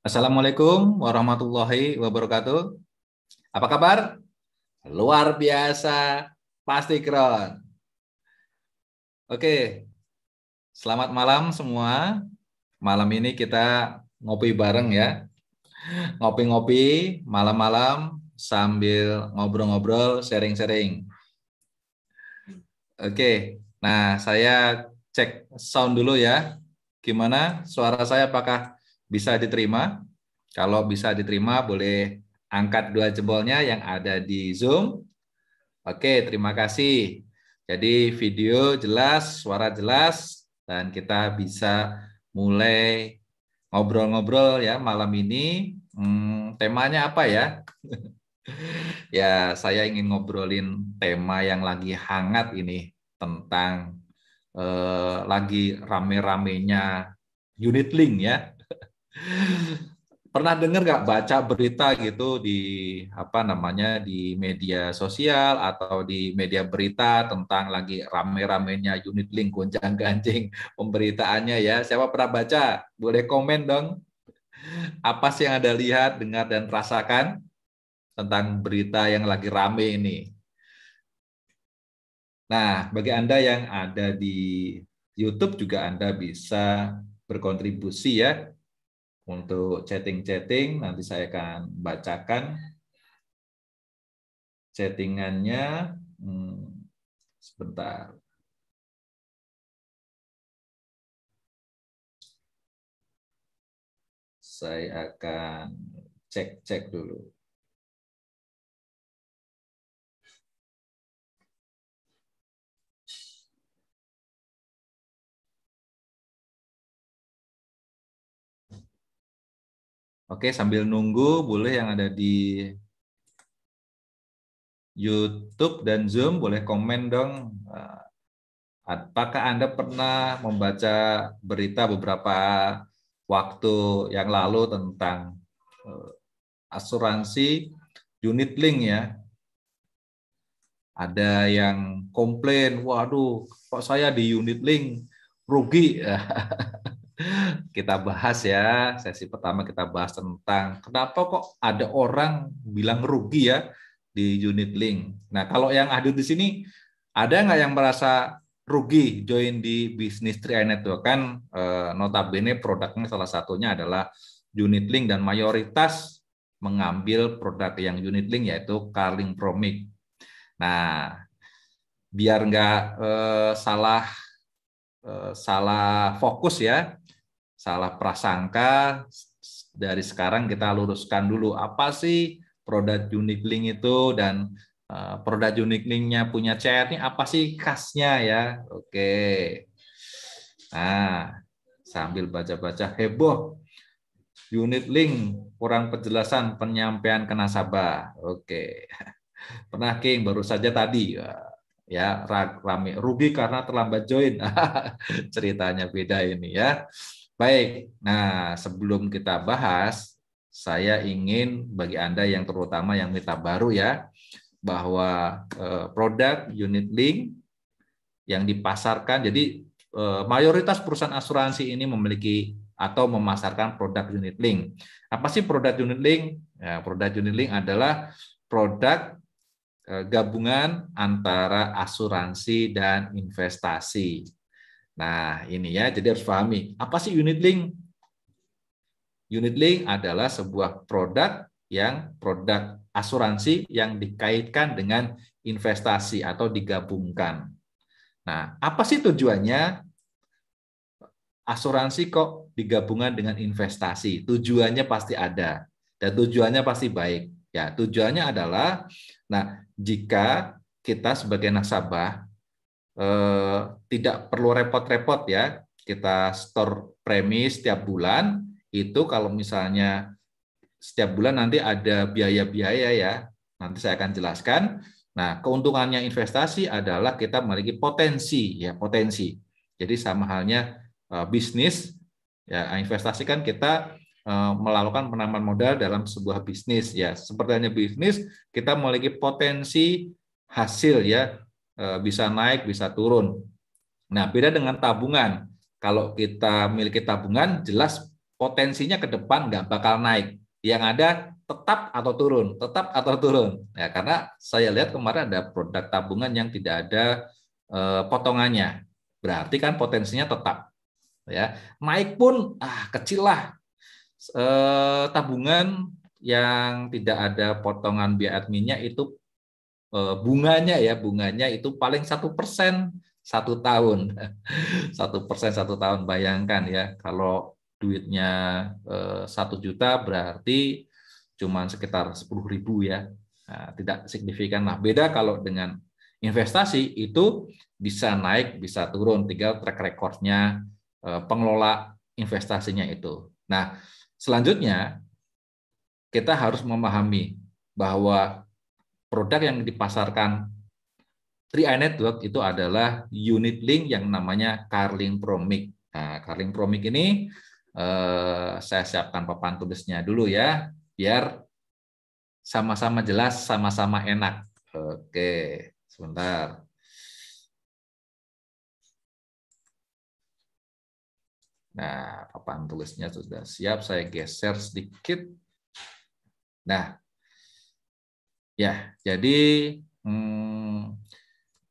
Assalamualaikum warahmatullahi wabarakatuh. Apa kabar? Luar biasa, pasti keren. Oke, selamat malam semua. Malam ini kita ngopi bareng ya. Ngopi-ngopi malam-malam sambil ngobrol-ngobrol, sharing-sharing. Oke, nah saya cek sound dulu ya. Gimana suara saya, apakah bisa diterima? Kalau bisa diterima, boleh angkat dua jempolnya yang ada di Zoom. Oke, terima kasih. Jadi video jelas, suara jelas, dan kita bisa mulai ngobrol-ngobrol ya malam ini. Temanya apa ya? Ya, saya ingin ngobrolin tema yang lagi hangat ini tentang lagi rame-ramenya unit link ya. Pernah dengar nggak baca berita gitu di apa namanya di media sosial atau di media berita tentang lagi rame-ramenya unit link gonjang-ganjing pemberitaannya ya. Siapa pernah baca? Boleh komen dong. Apa sih yang Anda lihat, dengar dan rasakan tentang berita yang lagi rame ini? Nah, bagi Anda yang ada di YouTube juga Anda bisa berkontribusi ya untuk chatting-chatting. Nanti saya akan bacakan chattingannya. Sebentar. Saya akan cek-cek dulu. Oke, sambil nunggu, boleh yang ada di YouTube dan Zoom, boleh komen dong. Apakah Anda pernah membaca berita beberapa waktu yang lalu tentang asuransi unit link ya? Ada yang komplain, waduh, kok saya di unit link rugi. Kita bahas ya, sesi pertama kita bahas tentang kenapa kok ada orang bilang rugi ya di unit link. Nah, kalau yang hadir di sini, ada nggak yang merasa rugi join di bisnis 3i Network? Kan notabene produknya salah satunya adalah unit link dan mayoritas mengambil produk yang unit link yaitu Carling Promic. Nah, biar nggak salah fokus ya, salah prasangka, dari sekarang kita luruskan dulu apa sih produk unit link itu, dan produk unit linknya punya CR ini apa sih khasnya ya. Oke. Nah, sambil baca-baca heboh unit link kurang penjelasan penyampaian ke nasabah. Oke. Pernah King baru saja tadi ya rame rugi karena terlambat join. Ceritanya beda ini ya. Baik. Nah, sebelum kita bahas, saya ingin bagi Anda yang terutama yang mitra baru ya, bahwa produk unit link yang dipasarkan, jadi mayoritas perusahaan asuransi ini memiliki atau memasarkan produk unit link. Apa sih produk unit link? Ya, produk unit link adalah produk gabungan antara asuransi dan investasi. Nah, ini ya, jadi harus pahami. Apa sih unit link? Unit link adalah sebuah produk asuransi yang dikaitkan dengan investasi atau digabungkan. Nah, apa sih tujuannya? Asuransi kok digabungkan dengan investasi? Tujuannya pasti ada, dan tujuannya pasti baik. Ya, tujuannya adalah, nah, jika kita sebagai nasabah tidak perlu repot-repot ya, kita store premi setiap bulan, itu kalau misalnya setiap bulan nanti ada biaya-biaya ya, nanti saya akan jelaskan. Nah, keuntungannya investasi adalah kita memiliki potensi ya, potensi. Jadi sama halnya bisnis ya, investasi kan kita melakukan penanaman modal dalam sebuah bisnis ya. Seperti hanya bisnis, kita memiliki potensi hasil ya, bisa naik, bisa turun. Nah, beda dengan tabungan. Kalau kita memiliki tabungan, jelas potensinya ke depan nggak bakal naik. Yang ada tetap atau turun, tetap atau turun. Ya, karena saya lihat kemarin ada produk tabungan yang tidak ada potongannya. Berarti kan potensinya tetap. Ya, naik pun kecil lah. Tabungan yang tidak ada potongan biaya adminnya itu bunganya itu paling 1% 1 tahun. 1% 1 tahun, bayangkan ya, kalau duitnya 1 juta berarti cuma sekitar 10.000 ya. Nah, tidak signifikan lah. Beda kalau dengan investasi itu bisa naik bisa turun, tinggal track recordnya pengelola investasinya itu. Nah, selanjutnya kita harus memahami bahwa produk yang dipasarkan 3i Network itu adalah unit link yang namanya Carlink Promic. Nah, Carlink Promic ini saya siapkan papan tulisnya dulu ya, biar sama-sama jelas, sama-sama enak. Oke, sebentar. Nah, papan tulisnya sudah siap, saya geser sedikit. Nah, ya, jadi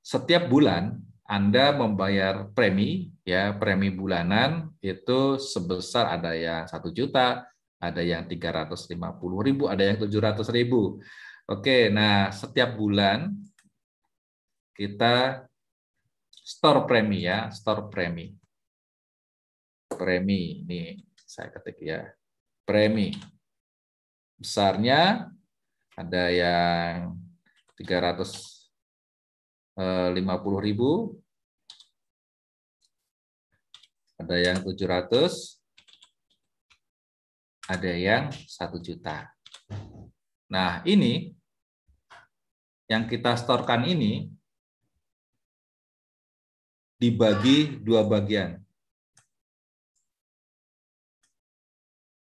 setiap bulan Anda membayar premi, ya, premi bulanan itu sebesar ada yang 1 juta, ada yang 350.000, ada yang 700.000. Oke, nah setiap bulan kita store premi ya, store premi. Premi, ini saya ketik ya, premi. Besarnya ada yang 350.000, ada yang 700, ada yang 1 juta. Nah, ini yang kita storekan ini dibagi 2 bagian.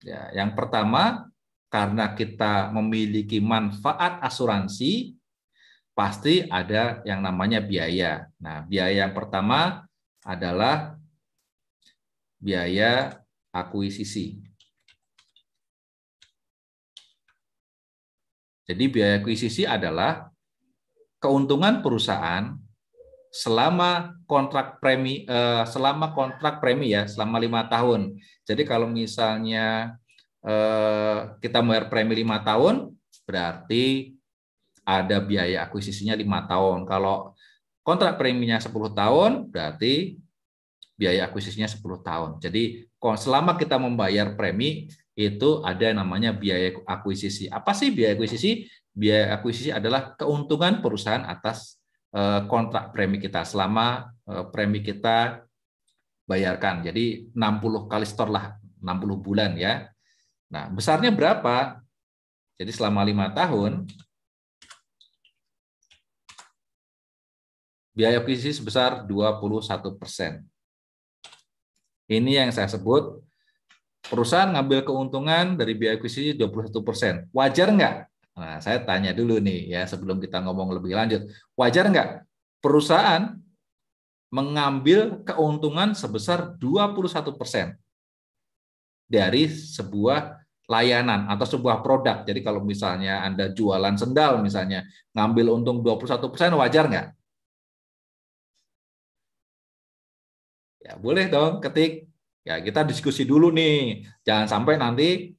Ya, yang pertama, karena kita memiliki manfaat asuransi, pasti ada yang namanya biaya. Nah, biaya yang pertama adalah biaya akuisisi. Jadi biaya akuisisi adalah keuntungan perusahaan selama kontrak premi selama 5 tahun. Jadi kalau misalnya kita bayar premi 5 tahun, berarti ada biaya akuisisinya 5 tahun. Kalau kontrak preminya 10 tahun, berarti biaya akuisisinya 10 tahun. Jadi selama kita membayar premi, itu ada namanya biaya akuisisi. Apa sih biaya akuisisi? Biaya akuisisi adalah keuntungan perusahaan atas kontrak premi kita selama premi kita bayarkan. Jadi 60 kali store lah, 60 bulan ya. Nah, besarnya berapa? Jadi selama 5 tahun, biaya akuisisi sebesar 21%. Ini yang saya sebut perusahaan ngambil keuntungan dari biaya akuisisi 21%. Wajar nggak? Nah, saya tanya dulu nih ya sebelum kita ngomong lebih lanjut. Wajar nggak perusahaan mengambil keuntungan sebesar 21% dari sebuah layanan atau sebuah produk? Jadi kalau misalnya Anda jualan sendal misalnya, ngambil untung 21%, wajar nggak? Ya, boleh dong, ketik. Ya, kita diskusi dulu nih. Jangan sampai nanti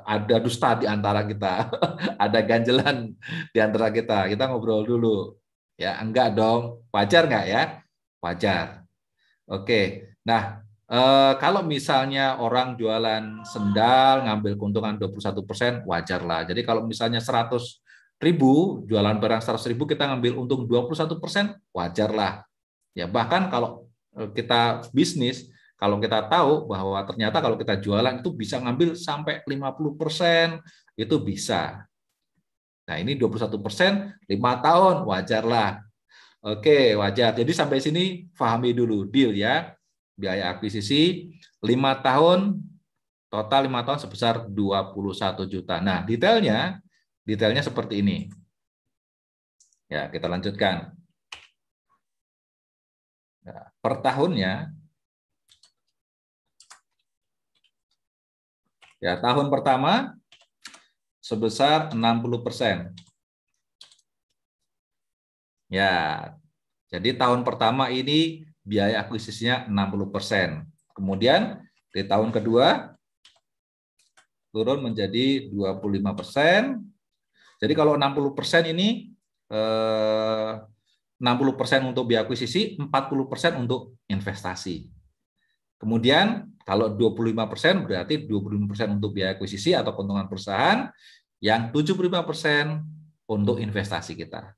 ada dusta di antara kita, ada ganjelan di antara kita. Kita ngobrol dulu. Ya, enggak dong. Wajar nggak ya? Wajar. Oke. Nah, kalau misalnya orang jualan sendal ngambil keuntungan 21%, wajar lah. Jadi kalau misalnya 100.000, jualan barang 100.000, kita ngambil untung 21%, wajar lah. Ya, bahkan kalau kita bisnis, kalau kita tahu bahwa ternyata kalau kita jualan itu bisa ngambil sampai 50%, itu bisa. Nah, ini 21%, 5 tahun, wajar lah. Oke, wajar. Jadi sampai sini pahami dulu, deal ya. Biaya akuisisi 5 tahun, total 5 tahun sebesar 21 juta. Nah, detailnya seperti ini. Ya, kita lanjutkan. Nah, per tahunnya Ya, tahun pertama sebesar 60%. Ya, jadi tahun pertama ini biaya akuisisinya 60%. Kemudian di tahun kedua turun menjadi 25%. Jadi kalau 60% ini 60% untuk biaya akuisisi, 40% untuk investasi. Kemudian kalau 25% berarti 25% untuk biaya akuisisi atau keuntungan perusahaan, yang 75% untuk investasi kita.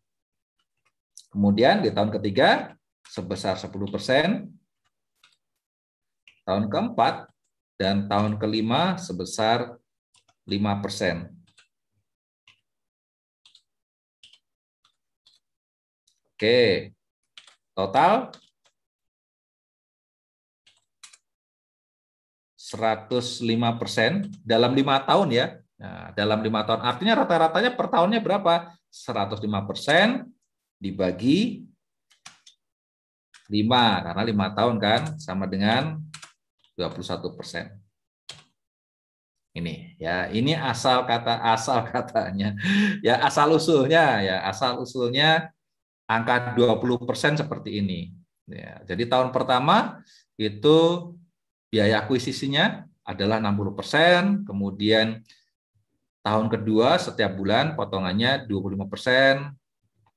Kemudian di tahun ketiga sebesar 10%, tahun keempat dan tahun kelima sebesar 5%. Oke, total 105% dalam 5 tahun ya. Nah, dalam 5 tahun, artinya rata-ratanya per tahunnya berapa? 105% dibagi 5, karena 5 tahun kan sama dengan 21%. Ini ya, ini asal katanya. Ya, asal usulnya angka 20% seperti ini. Ya, jadi tahun pertama itu biaya akuisisinya adalah 60%, kemudian tahun kedua setiap bulan potongannya 25%,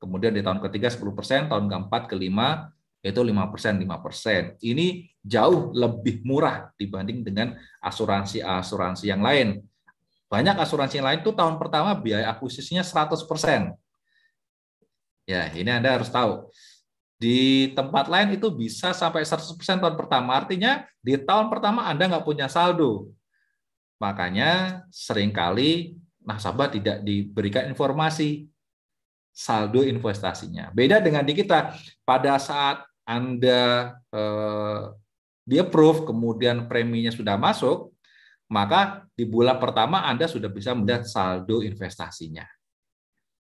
kemudian di tahun ketiga 10%, tahun keempat, kelima itu 5%, 5%. Ini jauh lebih murah dibanding dengan asuransi-asuransi yang lain. Banyak asuransi yang lain itu tahun pertama biaya akuisisinya 100%. Ya, ini Anda harus tahu. Di tempat lain itu bisa sampai 100% tahun pertama. Artinya di tahun pertama Anda nggak punya saldo. Makanya seringkali nasabah tidak diberikan informasi saldo investasinya. Beda dengan di kita, pada saat Anda di approve, kemudian preminya sudah masuk, maka di bulan pertama Anda sudah bisa melihat saldo investasinya.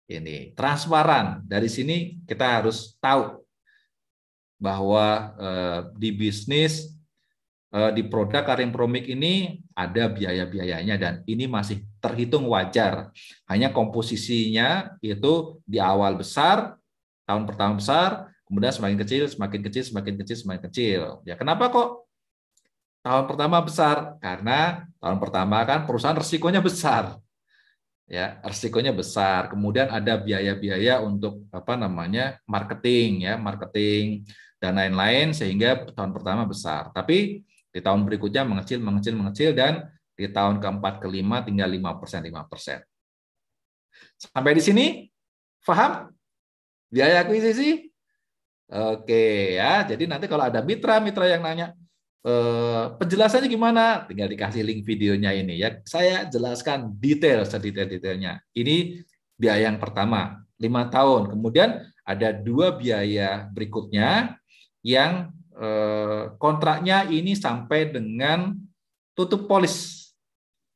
Ini transparan. Dari sini kita harus tahu bahwa di bisnis, di produk Karim Promik ini ada biaya-biayanya dan ini masih terhitung wajar. Hanya komposisinya itu di awal besar, tahun pertama besar, kemudian semakin kecil, semakin kecil, semakin kecil, semakin kecil. Ya, kenapa kok tahun pertama besar? Karena tahun pertama kan perusahaan resikonya besar. Ya, resikonya besar. Kemudian ada biaya-biaya untuk marketing ya, marketing dan lain-lain sehingga tahun pertama besar. Tapi di tahun berikutnya mengecil, mengecil, mengecil dan di tahun keempat, kelima tinggal 5%, 5%. Sampai di sini paham biaya akuisisi? Oke ya. Jadi nanti kalau ada mitra-mitra yang nanya penjelasannya gimana? Tinggal dikasih link videonya ini ya. Saya jelaskan detail sedetail-detailnya. Ini biaya yang pertama, 5 tahun. Kemudian ada 2 biaya berikutnya yang kontraknya ini sampai dengan tutup polis.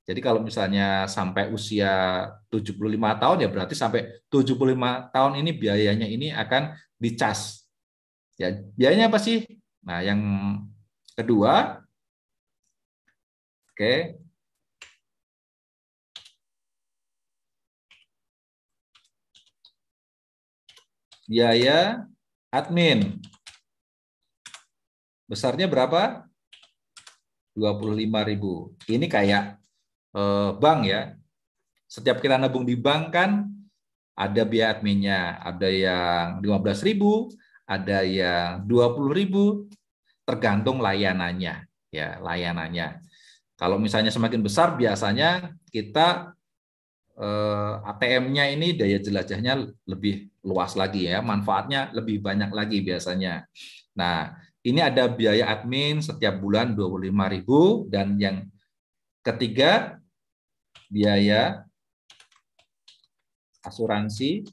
Jadi kalau misalnya sampai usia 75 tahun ya berarti sampai 75 tahun ini biayanya ini akan dicas. Ya, biayanya apa sih? Nah, yang kedua, oke, biaya admin. Besarnya berapa? 25.000. Ini kayak bank ya. Setiap kita nabung di bank kan ada biaya adminnya. Ada yang 15.000, ada yang 20.000, tergantung layanannya. Ya, layanannya. Kalau misalnya semakin besar, biasanya kita ATM-nya ini daya jelajahnya lebih luas lagi ya, manfaatnya lebih banyak lagi biasanya. Nah, ini ada biaya admin setiap bulan 25.000 dan yang ketiga biaya asuransi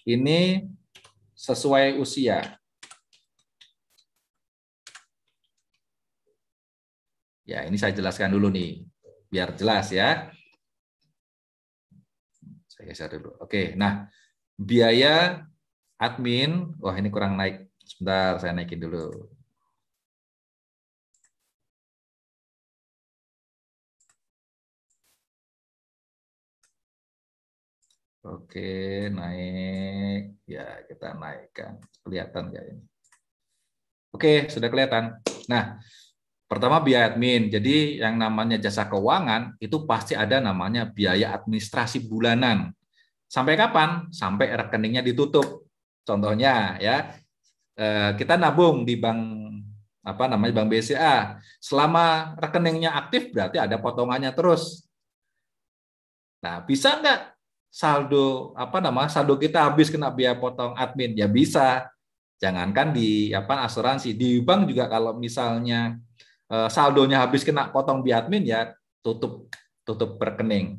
ini sesuai usia. Ya, ini saya jelaskan dulu nih, biar jelas ya. Saya geser dulu. Oke, nah biaya admin, wah ini kurang naik. Sebentar, saya naikin dulu. Oke, naik. Ya, kita naikkan. Kelihatan nggak ini? Oke, sudah kelihatan. Nah, pertama biaya admin. Jadi yang namanya jasa keuangan itu pasti ada namanya biaya administrasi bulanan. Sampai kapan? Sampai rekeningnya ditutup. Contohnya ya, kita nabung di bank apa namanya bank BCA. Selama rekeningnya aktif berarti ada potongannya terus. Nah, bisa nggak saldo apa nama saldo kita habis kena biaya potong admin? Ya bisa. Jangankan di apa asuransi, di bank juga kalau misalnya saldonya habis kena potong biaya admin ya tutup tutup rekening.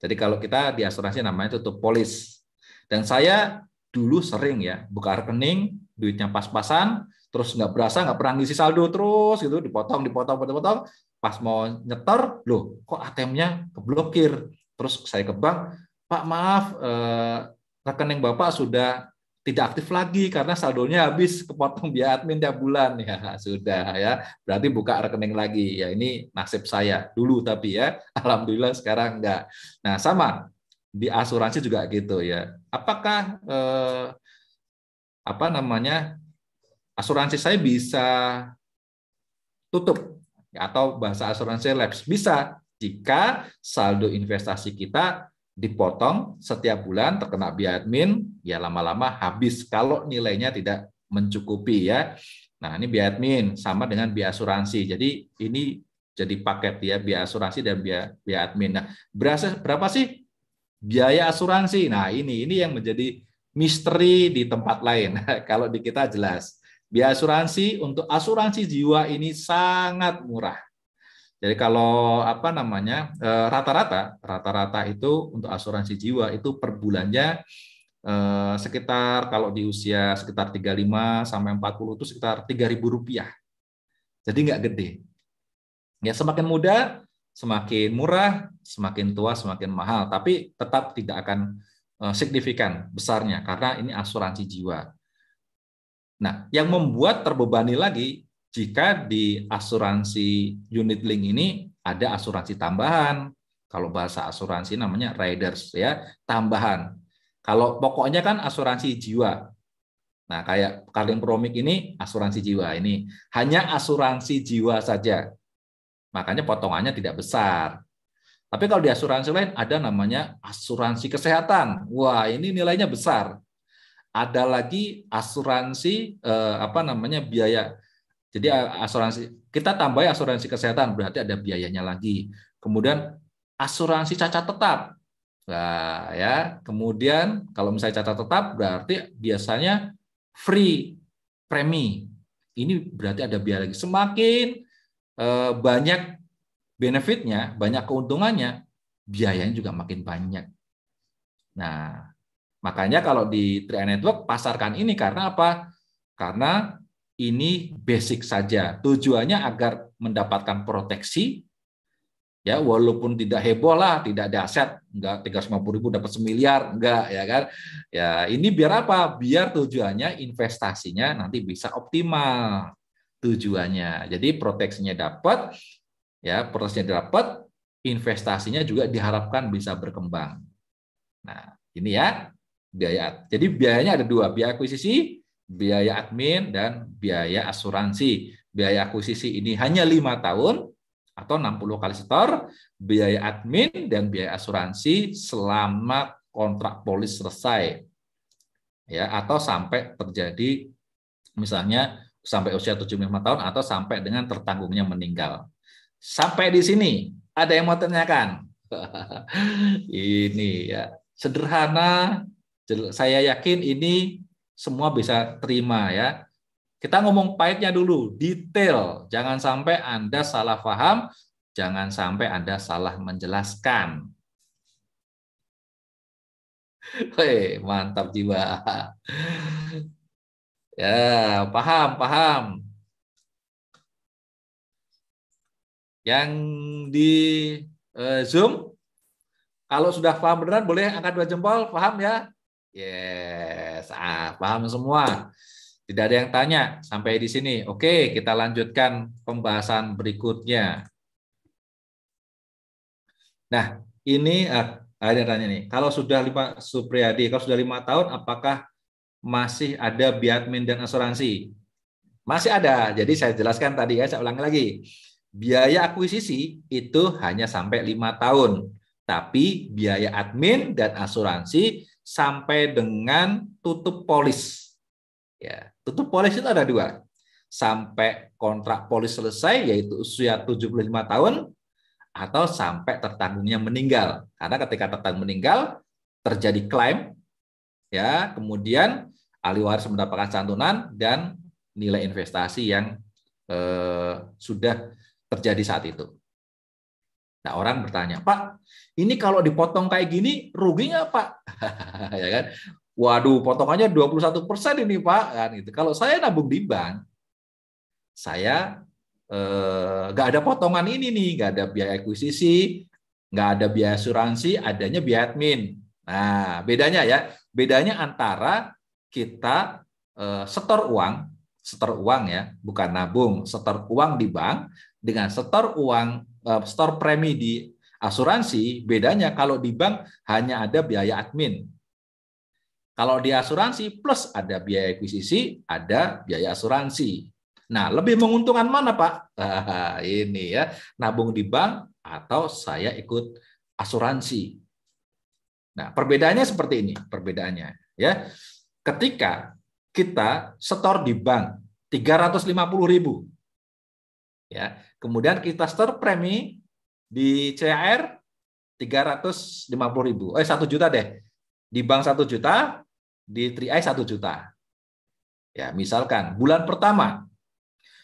Jadi kalau kita di asuransi namanya tutup polis. Dan saya dulu sering ya buka rekening, duitnya pas-pasan, terus nggak berasa nggak pernah ngisi saldo terus gitu, dipotong, dipotong, dipotong. Pas mau nyetor, loh kok ATM-nya keblokir. Terus saya ke bank, Pak maaf, rekening Bapak sudah tidak aktif lagi karena saldonya habis kepotong biaya admin tiap bulan. Ya sudah ya, berarti buka rekening lagi. Ya ini nasib saya dulu tapi ya, alhamdulillah sekarang enggak. Nah sama di asuransi juga gitu ya. Apakah apa namanya asuransi saya bisa tutup atau bahasa asuransi lapse? Bisa jika saldo investasi kita dipotong setiap bulan terkena biaya admin, ya lama-lama habis kalau nilainya tidak mencukupi ya. Nah, ini biaya admin sama dengan biaya asuransi. Jadi ini jadi paket ya, biaya asuransi dan biaya admin. Nah, berapa sih biaya asuransi? Nah, ini yang menjadi misteri di tempat lain. Kalau di kita jelas. Biaya asuransi untuk asuransi jiwa ini sangat murah. Jadi kalau apa namanya rata-rata itu untuk asuransi jiwa itu per bulannya sekitar kalau di usia sekitar 35 sampai 40 itu sekitar Rp3.000. Jadi nggak gede. Ya semakin muda semakin murah, semakin tua semakin mahal, tapi tetap tidak akan signifikan besarnya karena ini asuransi jiwa. Nah, yang membuat terbebani lagi jika di asuransi unit link ini ada asuransi tambahan. Kalau bahasa asuransi namanya riders ya, tambahan. Kalau pokoknya kan asuransi jiwa. Nah, kayak Karlin Promik ini asuransi jiwa ini hanya asuransi jiwa saja. Makanya potongannya tidak besar. Tapi kalau di asuransi lain ada namanya asuransi kesehatan. Wah, ini nilainya besar. Ada lagi asuransi apa namanya biaya. Jadi asuransi kita tambahin asuransi kesehatan berarti ada biayanya lagi. Kemudian asuransi cacat tetap. Nah, ya. Kemudian kalau misalnya cacat tetap berarti biasanya free premi. Ini berarti ada biaya lagi. Semakin banyak benefitnya, banyak keuntungannya, biayanya juga makin banyak. Nah, makanya kalau di 3i Network pasarkan ini karena apa? Karena ini basic saja. Tujuannya agar mendapatkan proteksi, ya walaupun tidak heboh lah, tidak dahsyat, enggak 350.000 dapat 1 miliar, enggak ya kan? Ya ini biar apa? Biar tujuannya investasinya nanti bisa optimal tujuannya. Jadi proteksinya dapat, ya proteksinya dapat, investasinya juga diharapkan bisa berkembang. Nah, ini ya biaya. Jadi biayanya ada 2, biaya akuisisi, biaya admin, dan biaya asuransi. Biaya akuisisi ini hanya 5 tahun atau 60 kali setor, biaya admin dan biaya asuransi selama kontrak polis selesai. Ya, atau sampai terjadi misalnya sampai usia 75 tahun atau sampai dengan tertanggungnya meninggal. Sampai di sini ada yang mau tanyakan? Ini ya sederhana, saya yakin ini semua bisa terima ya. Kita ngomong pahitnya dulu, detail. Jangan sampai Anda salah paham, jangan sampai Anda salah menjelaskan. Hei, mantap jiwa. Ya, paham, paham. Yang di Zoom, kalau sudah paham beneran boleh angkat 2 jempol, paham ya? Yes, paham semua. Tidak ada yang tanya sampai di sini. Oke, kita lanjutkan pembahasan berikutnya. Nah, ini Ada tanya nih, kalau sudah Supriyadi, kalau sudah 5 tahun, apakah masih ada biaya admin dan asuransi? Masih ada. Jadi saya jelaskan tadi ya, saya ulangi lagi. Biaya akuisisi itu hanya sampai 5 tahun, tapi biaya admin dan asuransi sampai dengan tutup polis. Ya, tutup polis itu ada dua. Sampai kontrak polis selesai, yaitu usia 75 tahun, atau sampai tertanggungnya meninggal. Karena ketika tertanggung meninggal, terjadi klaim, ya, kemudian ahli waris mendapatkan santunan dan nilai investasi yang sudah terjadi saat itu. Nah, orang bertanya, Pak, ini kalau dipotong kayak gini, rugi nggak, Pak? Ya kan? Waduh, potongannya 21% ini, Pak. Kan, gitu. Kalau saya nabung di bank, saya nggak ada potongan ini nih, nggak ada biaya akuisisi, nggak ada biaya asuransi, adanya biaya admin. Nah, bedanya ya, bedanya antara kita setor uang ya, bukan nabung, setor uang di bank dengan setor premi di asuransi. Bedanya kalau di bank hanya ada biaya admin. Kalau di asuransi plus ada biaya akuisisi, ada biaya asuransi. Nah, lebih menguntungkan mana, Pak? Ini ya, nabung di bank atau saya ikut asuransi. Nah, perbedaannya seperti ini, perbedaannya ya. Ketika kita setor di bank 350.000 ya. Kemudian kita setor premi di CAR 350.000. 1 juta deh. Di bank 1 juta, di 3i 1 juta. Ya, misalkan bulan pertama.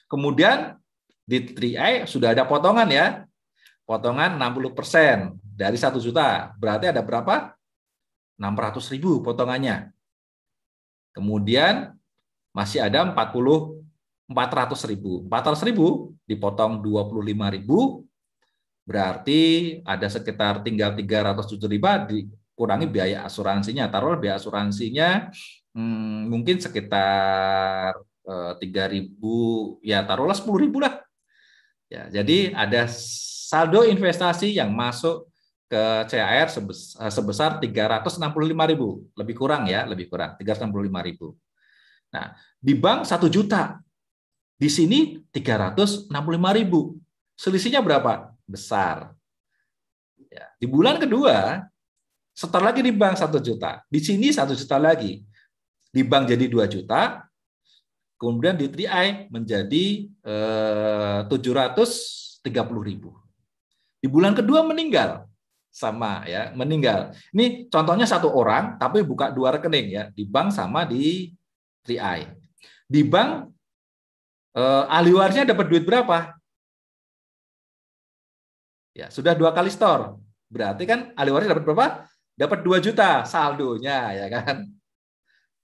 Kemudian di 3i sudah ada potongan ya. Potongan 60% dari 1 juta. Berarti ada berapa? 600.000 potongannya. Kemudian masih ada 400.000. 400.000 dipotong 25.000, berarti ada sekitar tinggal 375 dikurangi biaya asuransinya. Taruh biaya asuransinya mungkin sekitar 3.000, ya taruhlah 10.000 lah. Ya, jadi ada saldo investasi yang masuk ke CAR sebesar 365.000, lebih kurang ya, lebih kurang 365.000. Nah, di bank 1 juta, di sini 365.000. Selisihnya berapa? Besar. Ya, di bulan kedua, setor lagi di bank 1 juta. Di sini 1 juta lagi. Di bank jadi 2 juta, kemudian di 3i menjadi 730.000. Di bulan kedua meninggal. Sama ya, meninggal. Ini contohnya satu orang, tapi buka 2 rekening ya, di bank sama di 3i. Di bank ahli warisnya dapat duit berapa? Ya, sudah 2 kali store. Berarti kan ahli waris dapat berapa? Dapat 2 juta saldonya, ya kan?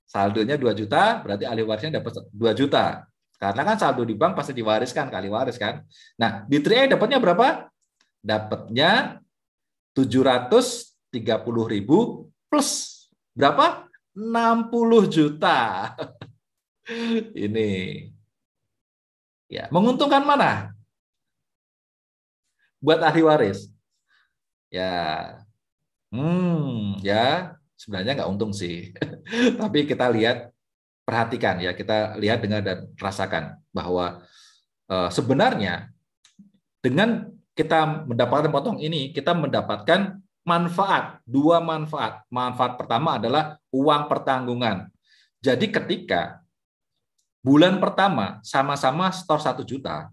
Saldonya 2 juta, berarti ahli warisnya dapat 2 juta. Karena kan saldo di bank pasti diwariskan, kali waris kan. Nah, di 3i dapatnya berapa? Dapatnya 730.000 plus berapa? 60 juta. Ini. Ya, menguntungkan mana? Buat ahli waris. Ya, ya sebenarnya nggak untung sih. Tapi kita lihat, perhatikan ya, kita lihat, dengar dan rasakan bahwa sebenarnya dengan kita mendapatkan potong ini, kita mendapatkan manfaat, 2 manfaat. Manfaat pertama adalah uang pertanggungan. Jadi ketika bulan pertama sama-sama setor 1 juta,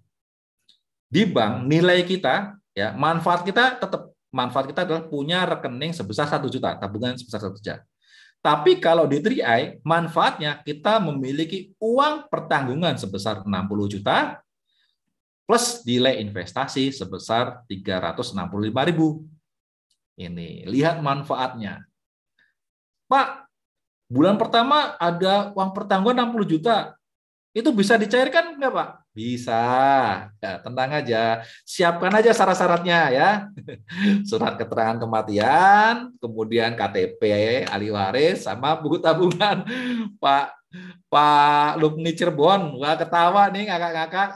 di bank nilai kita, ya manfaat kita tetap, manfaat kita adalah punya rekening sebesar 1 juta, tabungan sebesar 1 juta. Tapi kalau di 3i, manfaatnya kita memiliki uang pertanggungan sebesar 60 juta plus nilai investasi sebesar 365.000. Ini, lihat manfaatnya. Pak, bulan pertama ada uang pertanggungan 60 juta. Itu bisa dicairkan nggak, Pak? Bisa. Ya, tenang aja. Siapkan aja syarat-syaratnya ya. Surat keterangan kematian, kemudian KTP ahli waris, sama buku tabungan. Pak Lukni Cirebon, wah ketawa nih ngakak-ngakak.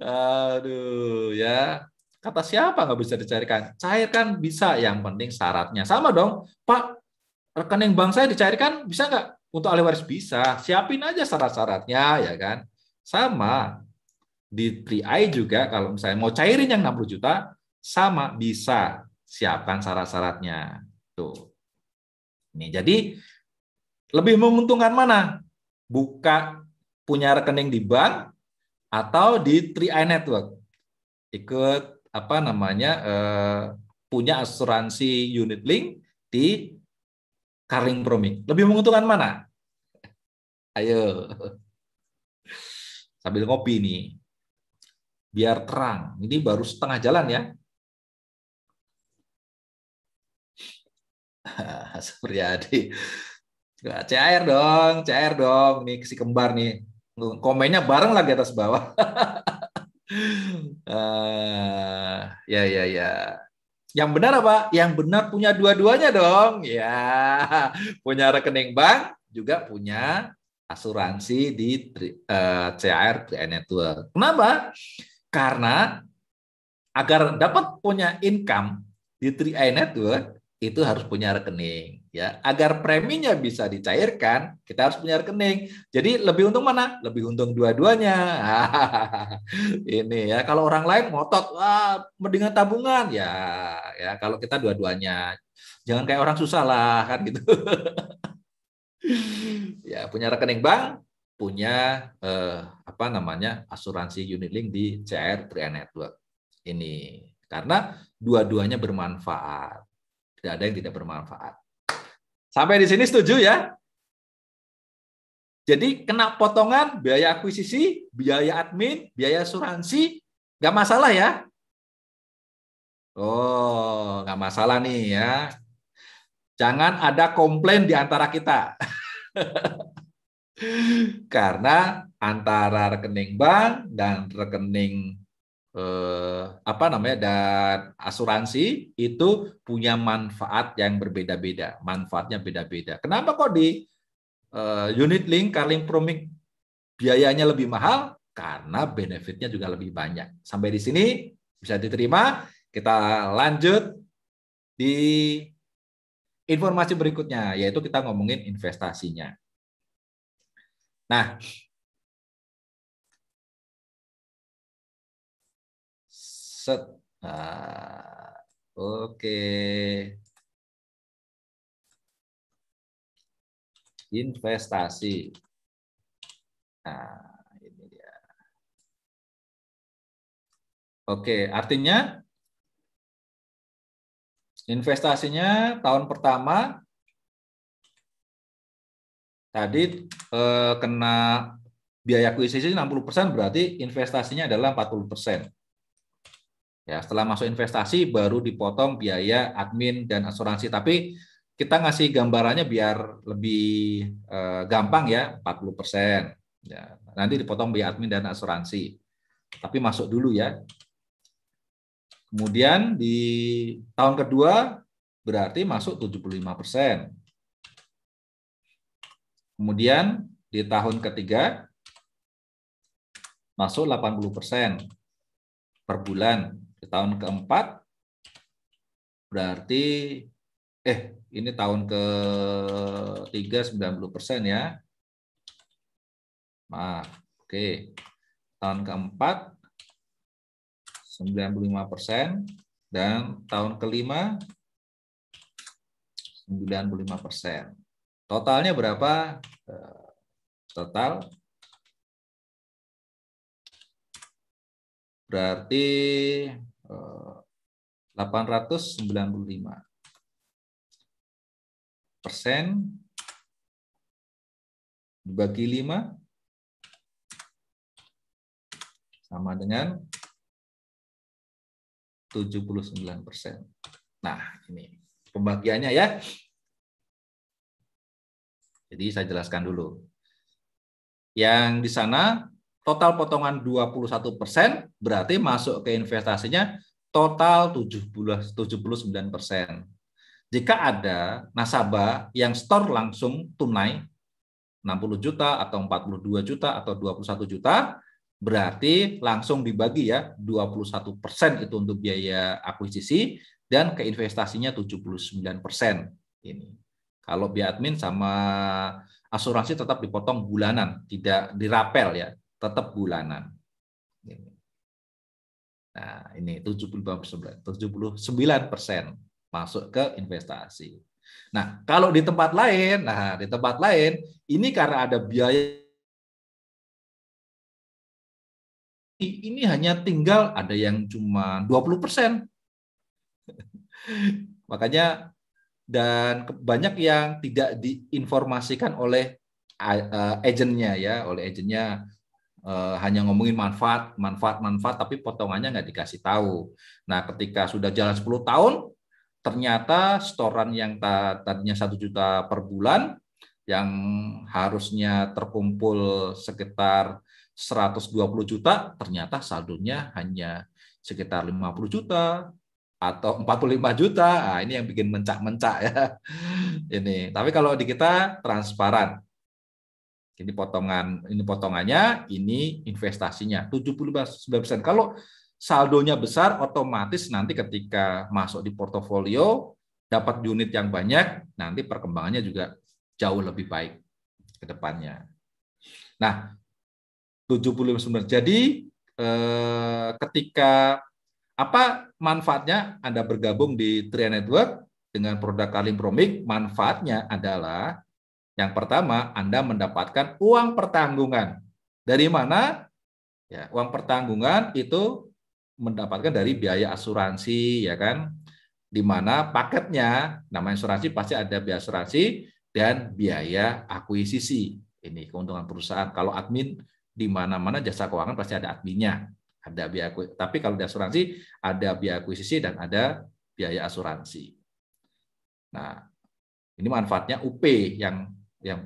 Aduh ya. Kata siapa nggak bisa dicairkan? Cairkan bisa, yang penting syaratnya. Sama dong, Pak, rekening bank saya dicairkan bisa nggak? Untuk ahli waris bisa, siapin aja syarat-syaratnya, ya kan? Sama, di 3i juga kalau misalnya mau cairin yang 60 juta, sama bisa, siapkan syarat-syaratnya. Tuh. Nih, jadi lebih menguntungkan mana? Buka punya rekening di bank atau di 3i Network? Ikut apa namanya punya asuransi unit link di Carling Promik. Lebih menguntungkan mana? Ayo, sambil ngopi nih, biar terang. Ini baru setengah jalan ya. Supriyadi. CR dong, CR dong. Nih si kembar nih. Komennya bareng lagi atas bawah. Ya, ya, ya. Yang benar apa? Yang benar punya dua-duanya dong. Ya, punya rekening bank, juga punya asuransi di CR Network. Kenapa? Karena agar dapat punya income di 3i Network, itu harus punya rekening. Ya, agar preminya bisa dicairkan, kita harus punya rekening. Jadi lebih untung mana? Lebih untung dua-duanya. Ini ya, kalau orang lain ngotot, wah, mendingan tabungan ya. Ya, kalau kita dua-duanya, jangan kayak orang susah lah kan gitu. Ya, punya rekening bank, punya apa namanya asuransi unit link di CR 3i Network. Ini karena dua-duanya bermanfaat. Tidak ada yang tidak bermanfaat. Sampai di sini setuju ya? Jadi kena potongan biaya akuisisi, biaya admin, biaya asuransi, nggak masalah ya? Oh, nggak masalah nih ya. Jangan ada komplain di antara kita. Karena antara rekening bank dan rekening apa namanya dan asuransi itu punya manfaat yang berbeda-beda, manfaatnya beda-beda. Kenapa kok di unit link, Carling Promik biayanya lebih mahal? Karena benefitnya juga lebih banyak. Sampai di sini bisa diterima. Kita lanjut di informasi berikutnya, yaitu kita ngomongin investasinya. Nah, set. Nah, oke. Investasi. Nah, ini dia. Oke, artinya investasinya tahun pertama tadi kena biaya akuisisi 60%, berarti investasinya adalah 40%. Ya, setelah masuk investasi baru dipotong biaya admin dan asuransi. Tapi kita ngasih gambarannya biar lebih gampang ya, 40%. Ya, nanti dipotong biaya admin dan asuransi. Tapi masuk dulu ya. Kemudian di tahun kedua berarti masuk 75%. Kemudian di tahun ketiga masuk 80% per bulan. Di tahun keempat berarti ini tahun ketiga 90% ya. Maaf. Oke. Tahun keempat 95% dan tahun kelima 95%. Totalnya berapa? Total berarti 895% dibagi 5 sama dengan 79%. Nah, ini pembagiannya ya. Jadi saya jelaskan dulu. Yang di sana total potongan 21%, berarti masuk ke investasinya total 79%. Jika ada nasabah yang store langsung tunai 60 juta atau 42 juta atau 21 juta, Berarti langsung dibagi ya, 21% itu untuk biaya akuisisi dan ke investasinya 79%. Ini. Kalau biaya admin sama asuransi tetap dipotong bulanan, tidak dirapel ya, tetap bulanan. Ini. Nah, ini 79% masuk ke investasi. Nah, kalau di tempat lain, ini karena ada biaya, ini hanya tinggal ada yang cuma 20%. Makanya dan banyak yang tidak diinformasikan oleh agennya ya, hanya ngomongin manfaat, tapi potongannya nggak dikasih tahu. Nah, ketika sudah jalan 10 tahun, ternyata setoran yang tadinya 1 juta per bulan, yang harusnya terkumpul sekitar 120 juta, ternyata saldonya hanya sekitar 50 juta atau 45 juta. Nah, ini yang bikin mencak-mencak ya. Ini. Tapi kalau di kita transparan. Ini potongannya, ini investasinya 75%. Kalau saldonya besar, otomatis nanti ketika masuk di portofolio dapat unit yang banyak, nanti perkembangannya juga jauh lebih baik ke depannya. Nah, 75%. Jadi ketika apa manfaatnya Anda bergabung di Tria Network dengan produk Kalim Promik? Manfaatnya adalah yang pertama, Anda mendapatkan uang pertanggungan. Dari mana? Ya, uang pertanggungan itu mendapatkan dari biaya asuransi, ya kan? Di mana paketnya, namanya asuransi pasti ada biaya asuransi dan biaya akuisisi. Ini keuntungan perusahaan. Kalau admin di mana-mana jasa keuangan pasti ada adminnya, ada biaya. Tapi kalau di asuransi ada biaya akuisisi dan ada biaya asuransi. Nah, ini manfaatnya UP yang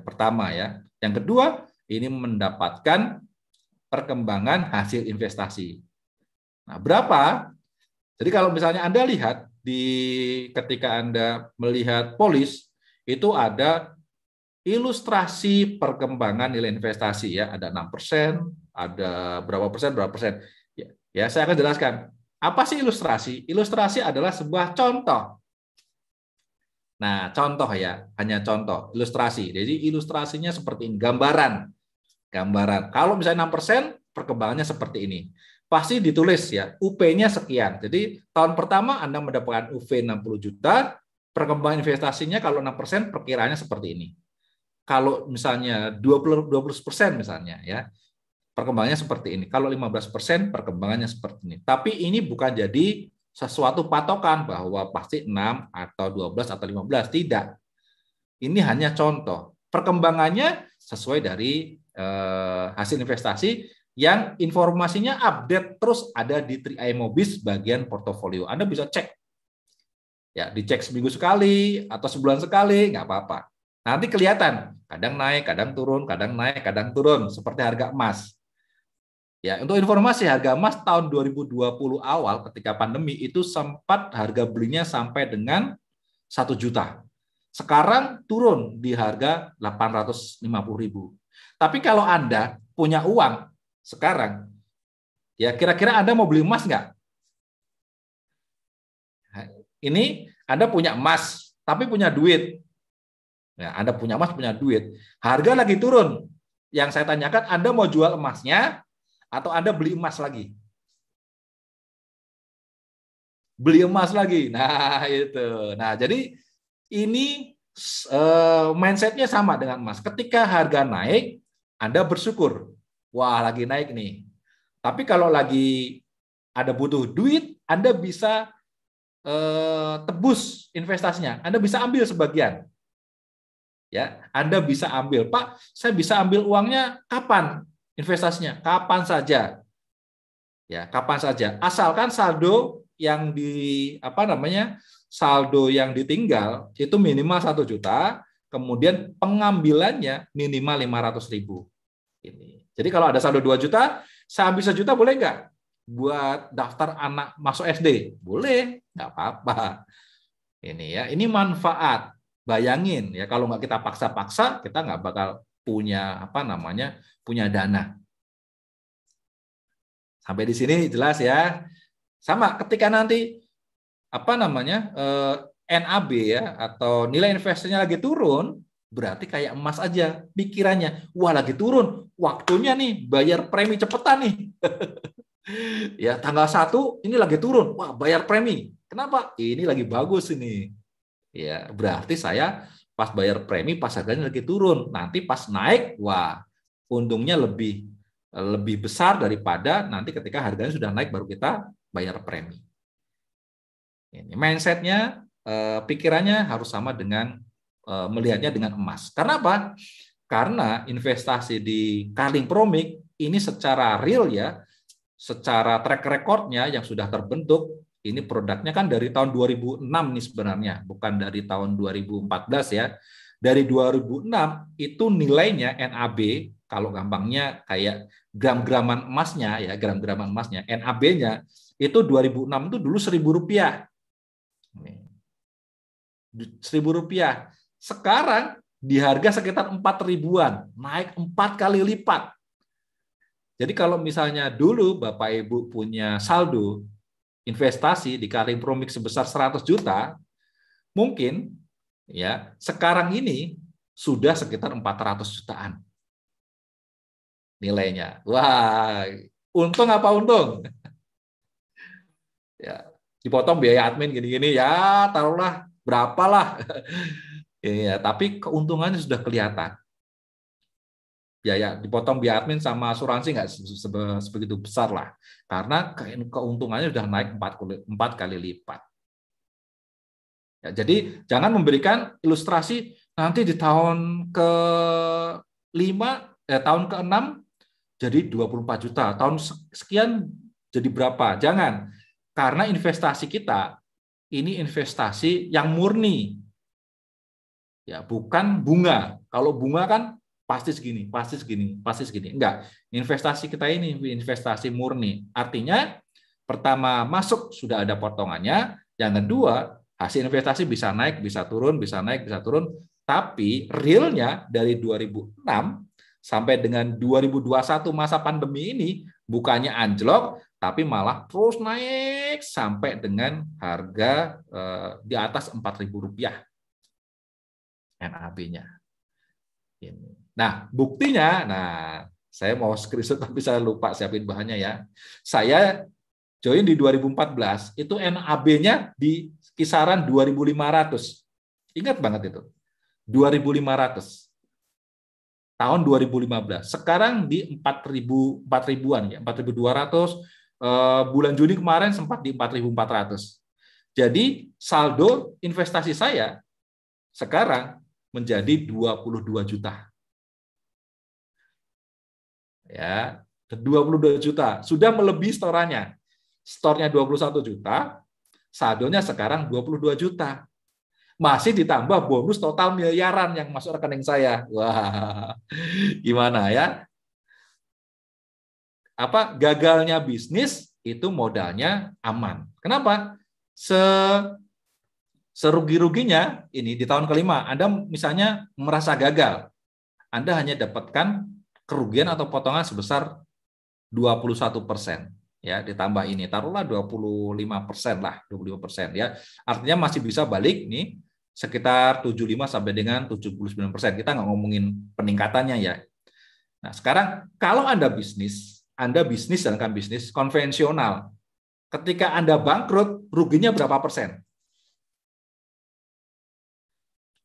pertama ya. Yang kedua, ini mendapatkan perkembangan hasil investasi. Nah, berapa? Jadi kalau misalnya Anda lihat ketika Anda melihat polis itu ada ilustrasi perkembangan nilai investasi ya, ada 6%, ada berapa persen. Ya, saya akan jelaskan. Apa sih ilustrasi? Ilustrasi adalah sebuah contoh. Nah, contoh ya, hanya contoh, ilustrasi. Jadi ilustrasinya seperti ini, gambaran. Kalau misalnya 6%, perkembangannya seperti ini. Pasti ditulis ya, UP-nya sekian. Jadi tahun pertama Anda mendapatkan UV 60 juta, perkembangan investasinya kalau 6% perkiraannya seperti ini. Kalau misalnya 20% misalnya ya, perkembangannya seperti ini. Kalau 15% perkembangannya seperti ini. Tapi ini bukan jadi sesuatu patokan bahwa pasti 6 atau 12 atau 15, tidak. Ini hanya contoh. Perkembangannya sesuai dari hasil investasi yang informasinya update terus ada di Triimobis bagian portofolio. Anda bisa cek. Ya, dicek seminggu sekali atau sebulan sekali, nggak apa-apa. Nanti kelihatan, kadang naik, kadang turun, kadang naik, kadang turun, seperti harga emas. Ya, untuk informasi harga emas tahun 2020 awal ketika pandemi itu sempat harga belinya sampai dengan 1 juta. Sekarang turun di harga 850.000. Tapi kalau Anda punya uang sekarang, ya kira-kira Anda mau beli emas nggak? Ini Anda punya emas, tapi punya duit. Ya, Anda punya emas, punya duit. Harga lagi turun. Yang saya tanyakan, Anda mau jual emasnya atau Anda beli emas lagi? Beli emas lagi. Nah, itu. Nah, jadi ini mindsetnya sama dengan emas. Ketika harga naik, Anda bersyukur. Wah, lagi naik nih. Tapi kalau lagi ada butuh duit, Anda bisa tebus investasinya. Anda bisa ambil sebagian. Ya, Anda bisa ambil. Pak, saya bisa ambil uangnya kapan? Investasinya kapan saja. Ya, kapan saja. Asalkan saldo yang saldo yang ditinggal itu minimal 1 juta, kemudian pengambilannya minimal 500.000. Ini. Jadi kalau ada saldo 2 juta, saya ambil 1 juta boleh nggak? Buat daftar anak masuk SD? Boleh, nggak apa-apa. Ini ya, ini manfaat. Bayangin ya, kalau nggak kita paksa-paksa, kita nggak bakal punya punya dana. Sampai di sini jelas ya. Sama ketika nanti apa namanya NAB ya atau nilai investasinya lagi turun, berarti kayak emas aja pikirannya. Wah, lagi turun, waktunya nih bayar premi cepetan nih. Ya, tanggal 1 ini lagi turun. Wah, bayar premi. Kenapa? Ini lagi bagus ini. Ya, berarti saya pas bayar premi pas harganya lagi turun. Nanti pas naik, wah, untungnya lebih besar daripada nanti ketika harganya sudah naik baru kita bayar premi. Ini mindsetnya, pikirannya harus sama dengan melihatnya dengan emas. Karena apa? Karena investasi di Carling Promik ini secara real ya, secara track recordnya yang sudah terbentuk, ini produknya kan dari tahun 2006 nih sebenarnya, bukan dari tahun 2014 ya. Dari 2006 itu nilainya NAB, kalau gampangnya kayak gram-graman emasnya ya, gram-graman emasnya, NAB-nya itu 2006 itu dulu Rp1.000. Rp1.000. Sekarang di harga sekitar 4.000-an, naik 4 kali lipat. Jadi kalau misalnya dulu Bapak Ibu punya saldo investasi di Carling Promik sebesar 100 juta, mungkin ya sekarang ini sudah sekitar 400 jutaan nilainya. Wah, untung apa untung? Ya, dipotong biaya admin gini-gini ya, taruhlah berapalah. Ya, tapi keuntungannya sudah kelihatan. Biaya dipotong biaya admin sama asuransi nggak sebegitu besar lah, karena keuntungannya sudah naik 4 kali lipat. Ya, jadi jangan memberikan ilustrasi nanti di tahun ke-5, tahun ke-6 jadi 24 juta, tahun sekian jadi berapa? Jangan, karena investasi kita ini investasi yang murni, ya bukan bunga. Kalau bunga kan pasti segini, pasti segini, pasti segini. Enggak, investasi kita ini investasi murni. Artinya pertama masuk sudah ada potongannya, yang kedua hasil investasi bisa naik, bisa turun, bisa naik, bisa turun, tapi realnya dari 2006 sampai dengan 2021 masa pandemi ini bukannya anjlok, tapi malah terus naik sampai dengan harga di atas Rp4.000 NAB-nya. Nah, buktinya, saya mau screenshot tapi saya lupa siapin bahannya ya. Saya join di 2014, itu NAB-nya di kisaran 2.500. Ingat banget itu. 2.500. Tahun 2015. Sekarang di 4.000-an ya, 4.200. Bulan Juni kemarin sempat di 4.400. Jadi saldo investasi saya sekarang menjadi 22 juta. Ya, 22 juta. Sudah melebihi storannya. Stornya 21 juta, saldonya sekarang 22 juta. Masih ditambah bonus total miliaran yang masuk rekening saya. Wah, gimana ya? Apa gagalnya bisnis itu modalnya aman. Kenapa? Serugi-ruginya ini di tahun kelima, Anda misalnya merasa gagal, Anda hanya dapatkan kerugian atau potongan sebesar 21%. Ya, ditambah ini, taruhlah 25% lah, 25% ya. Artinya masih bisa balik nih sekitar 75 sampai dengan 79%. Kita nggak ngomongin peningkatannya ya. Nah, sekarang kalau Anda bisnis dalam bisnis konvensional. Ketika Anda bangkrut, ruginya berapa persen?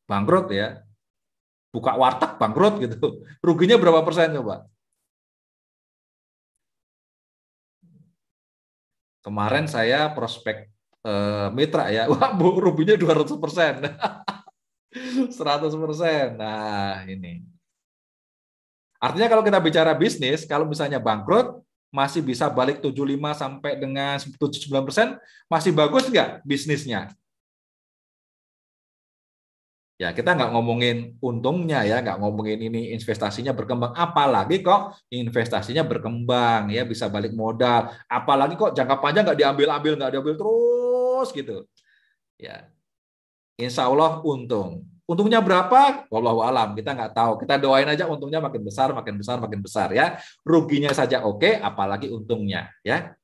Bangkrut ya. Buka warteg bangkrut gitu. Ruginya berapa persen coba? Kemarin saya prospek mitra ya. Wah, ruginya 200%. 100%. Nah, ini. Artinya kalau kita bicara bisnis, kalau misalnya bangkrut, masih bisa balik 75 sampai dengan 79%, masih bagus nggak bisnisnya? Ya, kita nggak ngomongin untungnya ya, nggak ngomongin ini investasinya berkembang. Apalagi kok investasinya berkembang, ya bisa balik modal. Apalagi kok jangka panjang nggak diambil terus gitu. Ya, insya Allah untung. Untungnya berapa? Wallahu alam, kita nggak tahu. Kita doain aja untungnya makin besar, makin besar, makin besar ya. Ruginya saja oke, apalagi untungnya ya.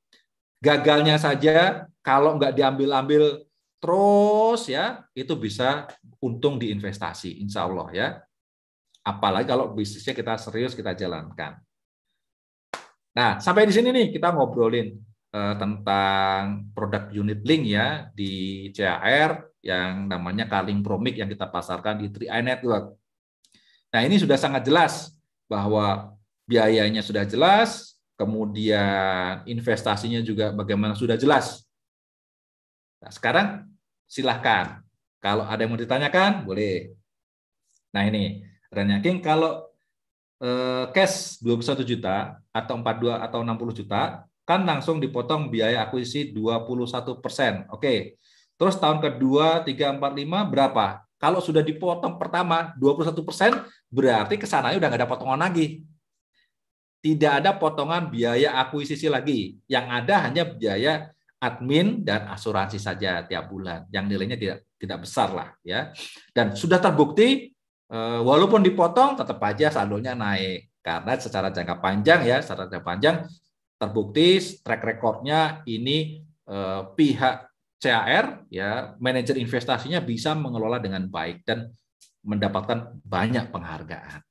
Gagalnya saja kalau nggak diambil-ambil terus ya, itu bisa untung di investasi, insya Allah ya. Apalagi kalau bisnisnya kita serius kita jalankan. Nah, sampai di sini nih kita ngobrolin tentang produk unit link ya di CAR yang namanya Carling Promic yang kita pasarkan di 3i Network. Nah, ini sudah sangat jelas bahwa biayanya sudah jelas, kemudian investasinya juga bagaimana sudah jelas. Nah, sekarang silahkan. Kalau ada yang mau ditanyakan, boleh. Nah, ini ranking kalau cash 21 juta atau 42 atau 60 juta, kan langsung dipotong biaya akuisisi 21%. Oke. Terus tahun kedua, 3, 4, 5 berapa? Kalau sudah dipotong pertama 21%, berarti kesananya udah nggak ada potongan lagi. Tidak ada potongan biaya akuisisi lagi. Yang ada hanya biaya admin dan asuransi saja tiap bulan. Yang nilainya tidak besar lah ya. Dan sudah terbukti walaupun dipotong tetap aja saldonya naik karena secara jangka panjang ya, secara jangka panjang terbukti track recordnya ini pihak CAR ya, manajer investasinya bisa mengelola dengan baik dan mendapatkan banyak penghargaan.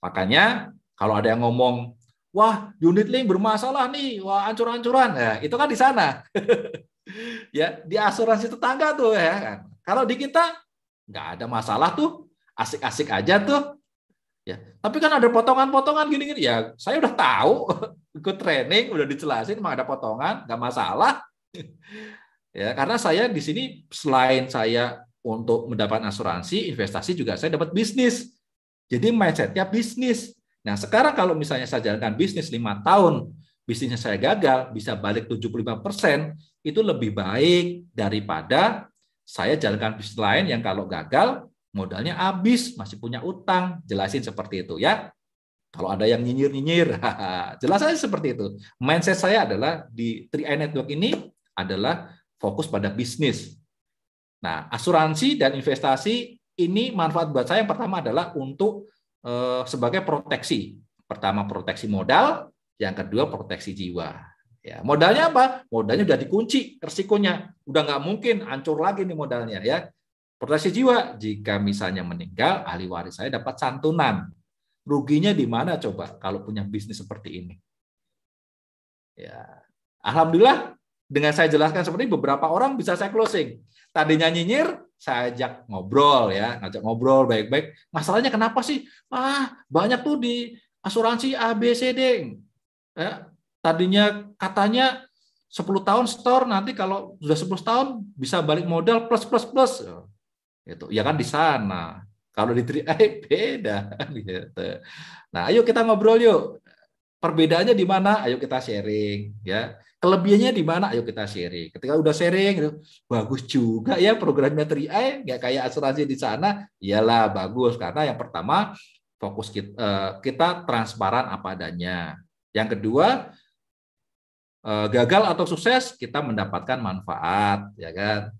Makanya kalau ada yang ngomong, wah unit link bermasalah nih, wah ancur-ancuran, ya, itu kan di sana. Ya, di asuransi tetangga tuh ya kan. Kalau di kita nggak ada masalah tuh, asik-asik aja tuh. Ya, tapi kan ada potongan-potongan gini-gini. Ya, saya udah tahu, ikut training, udah dijelasin, emang ada potongan, nggak masalah. Ya, karena saya di sini selain saya untuk mendapatkan asuransi, investasi juga saya dapat bisnis. Jadi mindset-nya bisnis. Nah, sekarang kalau misalnya saya jalankan bisnis 5 tahun, bisnisnya saya gagal, bisa balik 75%, itu lebih baik daripada saya jalankan bisnis lain yang kalau gagal, modalnya habis, masih punya utang. Jelasin seperti itu ya. Kalau ada yang nyinyir-nyinyir, jelas aja seperti itu. Mindset saya adalah di 3i Network ini adalah fokus pada bisnis. Nah, asuransi dan investasi ini manfaat buat saya yang pertama adalah untuk sebagai proteksi. Pertama proteksi modal, yang kedua proteksi jiwa. Ya, modalnya apa? Modalnya udah dikunci resikonya, udah nggak mungkin hancur lagi nih modalnya ya. Proteksi jiwa, jika misalnya meninggal, ahli waris saya dapat santunan. Ruginya di mana coba kalau punya bisnis seperti ini? Ya, alhamdulillah dengan saya jelaskan seperti ini, beberapa orang bisa saya closing. Tadinya nyinyir, saya ajak ngobrol ya, ngajak ngobrol baik-baik. Masalahnya kenapa sih? Banyak tuh di asuransi A, B, C, D. Ya, tadinya katanya 10 tahun store, nanti kalau sudah 10 tahun bisa balik modal plus plus plus. Itu ya kan di sana. Kalau di 3i beda gitu. Nah, ayo kita ngobrol yuk. Perbedaannya di mana? Ayo kita sharing ya. Kelebihannya di mana? Ayo kita sharing. Ketika udah sharing gitu, bagus juga ya programnya 3i, nggak kayak asuransi di sana. Iyalah bagus karena yang pertama fokus kita transparan apa adanya. Yang kedua, gagal atau sukses kita mendapatkan manfaat, ya kan?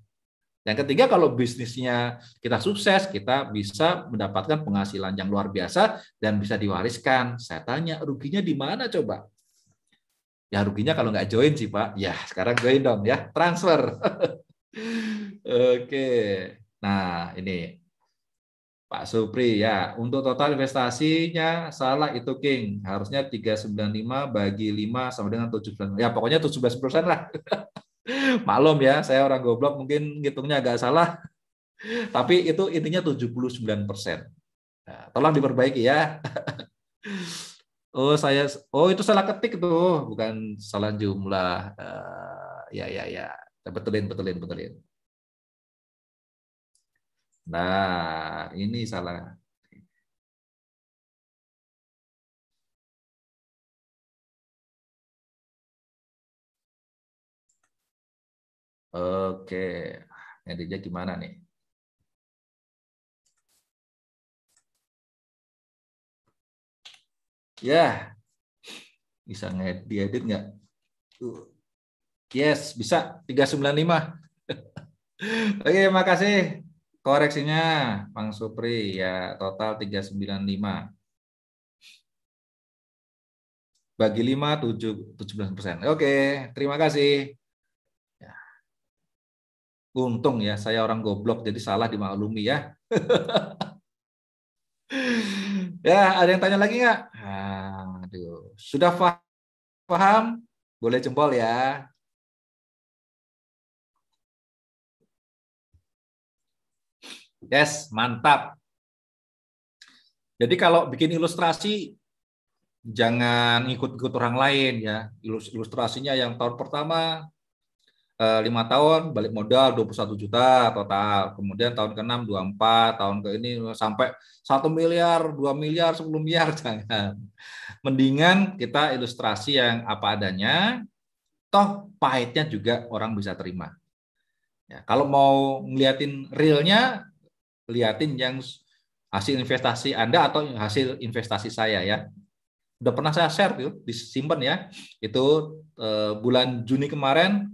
Yang ketiga, kalau bisnisnya kita sukses, kita bisa mendapatkan penghasilan yang luar biasa dan bisa diwariskan. Saya tanya, ruginya di mana coba? Ya ruginya kalau nggak join sih Pak. Ya sekarang join dong ya, transfer. Oke. Nah ini Pak Supri ya, untuk total investasinya salah itu King. Harusnya 395 bagi 5 sama dengan 17. Ya pokoknya 17% lah. Maklum ya, saya orang goblok mungkin ngitungnya agak salah. Tapi itu intinya 79%. Nah, tolong diperbaiki ya. Oh itu salah ketik tuh, bukan salah jumlah. Ya. Betulin. Nah, ini salah. Oke, editnya gimana nih? Ya, bisa diedit nggak? Yes, bisa 395. Oke, makasih Koreksinya, Bang Supri, ya total 395. Bagi 5, 17%. Oke, terima kasih. Ya, untung ya, saya orang goblok, jadi salah dimaklumi ya. Ya, ada yang tanya lagi nggak? Aduh, sudah paham? Boleh jempol ya. Yes, mantap. Jadi kalau bikin ilustrasi, jangan ikut-ikut orang lain ya. Ilustrasinya yang tahun pertama 5 tahun balik modal 21 juta total. Kemudian tahun ke-6 24, tahun ke ini sampai 1 miliar, 2 miliar, 10 miliar jangan. Mendingan kita ilustrasi yang apa adanya, toh pahitnya juga orang bisa terima. Ya, kalau mau ngeliatin realnya, liatin yang hasil investasi Anda atau hasil investasi saya ya. Udah pernah saya share tuh, disimpan ya. Itu bulan Juni kemarin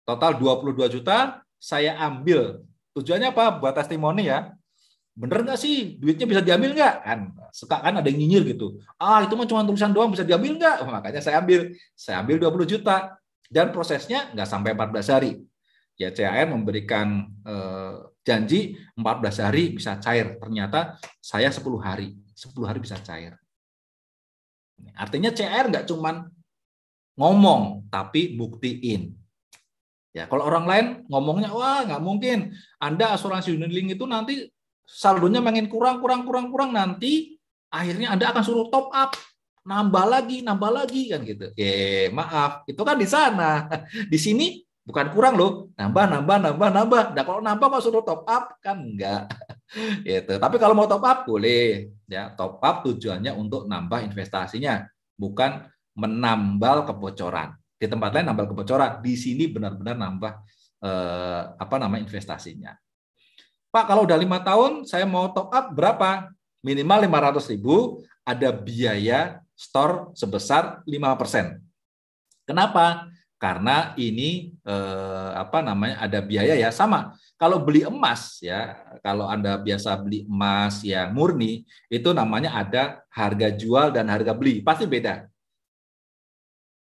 total 22 juta saya ambil. Tujuannya apa? Buat testimoni ya. Bener nggak sih? Duitnya bisa diambil nggak? Kan suka kan ada yang nyinyir gitu. Itu mah cuma tulisan doang, bisa diambil nggak? Makanya saya ambil. Saya ambil 20 juta. Dan prosesnya nggak sampai 14 hari. Ya CAR memberikan janji 14 hari bisa cair. Ternyata saya 10 hari. 10 hari bisa cair. Artinya CAR nggak cuma ngomong, tapi buktiin. Ya, kalau orang lain ngomongnya, wah nggak mungkin. Anda asuransi unit link itu nanti saldonya makin kurang, nanti akhirnya Anda akan suruh top up, nambah lagi kan gitu. Maaf, itu kan di sana. Di sini bukan kurang loh, nambah. Nah, kalau nambah kok suruh top up kan enggak. Gitu. Tapi kalau mau top up boleh. Ya, top up tujuannya untuk nambah investasinya, bukan menambal kebocoran. Di tempat lain nambah kebocoran, di sini benar-benar nambah investasinya. Pak, kalau udah 5 tahun saya mau top up berapa? Minimal 500.000, ada biaya store sebesar 5%. Kenapa? Karena ini ada biaya ya, sama. Kalau beli emas ya, kalau Anda biasa beli emas yang murni, itu namanya ada harga jual dan harga beli, pasti beda.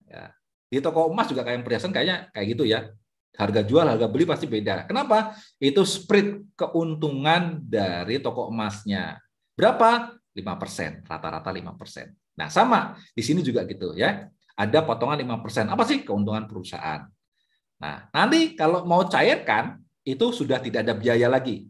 Ya. Di toko emas juga kayak perhiasan kayaknya kayak gitu ya. Harga jual, harga beli pasti beda. Kenapa? Itu spread keuntungan dari toko emasnya. Berapa? 5%, rata-rata 5%. Nah, sama di sini juga gitu ya. Ada potongan 5%. Apa sih keuntungan perusahaan? Nah, nanti kalau mau cairkan itu sudah tidak ada biaya lagi.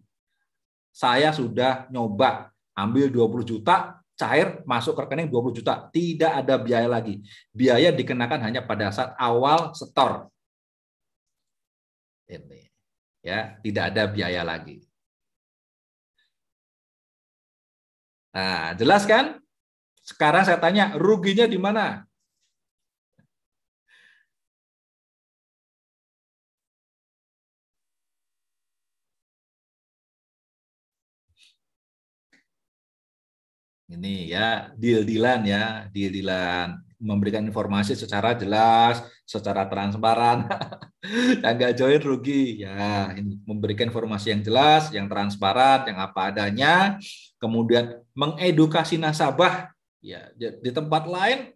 Saya sudah nyoba ambil 20 juta, cair masuk ke rekening 20 juta, tidak ada biaya lagi. Biaya dikenakan hanya pada saat awal setor. Ini ya, tidak ada biaya lagi. Nah, jelas kan? Sekarang saya tanya, ruginya di mana? Ini ya, deal-dealan, memberikan informasi secara jelas, secara transparan. Yang nggak join rugi ya. Ini memberikan informasi yang jelas, yang transparan, yang apa adanya, kemudian mengedukasi nasabah. Ya, di tempat lain